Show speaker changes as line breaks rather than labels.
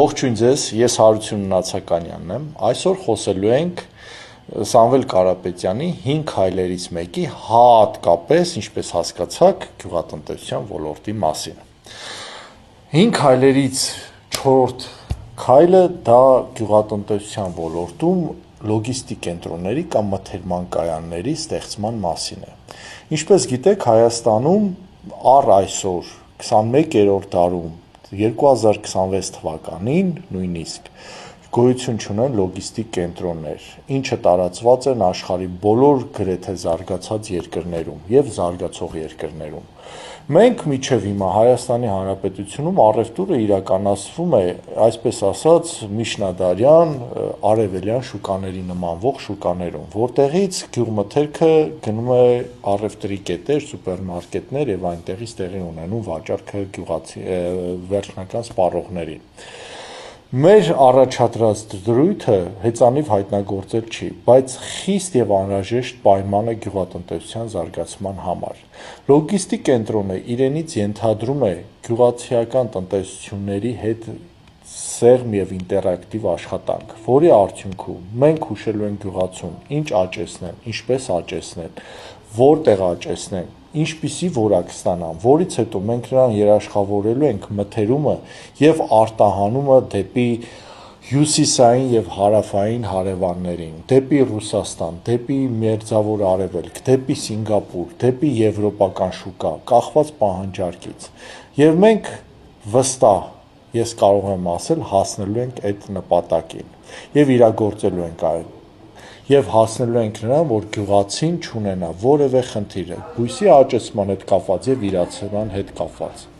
Ողջույն ձեզ, ես Հարություն Նացականյանն եմ, այսօր խոսելու ենք Սամվել Կարապետյանի 5 քայլերից մեկի հատկապես, ինչպես հասկացաք, գյուղատնտեսության ոլորտի մասին։ 5 քայլերից 4 քայլը դա գյուղատնտեսության ոլորտում լոգիստիկ կենտրոնների կամ մթերման կայանների ստեղծման մասին է։ Ինչպես գիտեք, Հայաստանում առ այսօր 21-րդ դարում 2026 թվականին նույնիսկ գոյություն չունեն լոգիստիկ կենտրոններ, ինչը տարածված են աշխարհի բոլոր գրեթե զարգացած երկրներում եւ զարգացող երկրներում։ Մենք մինչև հիմա Հայաստանի Հանրապետությունում առևտուրը իրականացվում է, այսպես ասած, միջնադարյան արևելյան շուկաների նմանվող շուկաներում, որտեղից գյուղմթերքը գնում է առևտրի կետեր, սուպերմարկետներ եւ այնտեղից տեղի ունենում վաճառքը գյուղացի վերջնական սպառողներին։ Մեր առաջադրած դրույթը հեծանիվ հայտնագործել չի, բայց խիստ եւ անհրաժեշտ պայման է գյուղատնտեսության զարգացման համար։ Լոգիստիկ կենտրոնը իրենից ենթադրում է գյուղացիական տնտեսությունների հետ սեղմ եւ ինտերակտիվ աշխատանք, որի արդյունքում մենք հուշելու ենք գյուղացուն, ինչ աճեցնեն, ինչպես աճեցնեն, որտեղ աճեցնեն, ինչպիսի որակ ստանան, որից հետո մենք նրան երաշխավորելու ենք մթերումը եւ արտահանումը դեպի հյուսիսային եւ հարավային հարևաններին, դեպի Ռուսաստան, դեպի Մերձավոր Արևելք, դեպի Սինգապուր, դեպի եվրոպական շուկա, կախված պահանջարկից։ Եվ մենք վստահ, ես կարող եմ ասել, հասնելու ենք այդ նպատակին եւ իրագործելու ենք այն։ Եվ հասնելու ենք նրան, որ գյուղացին չունենա որևէ խնդիր, բույսի աճեցման հետ կապված եւ իրացման հետ կապված։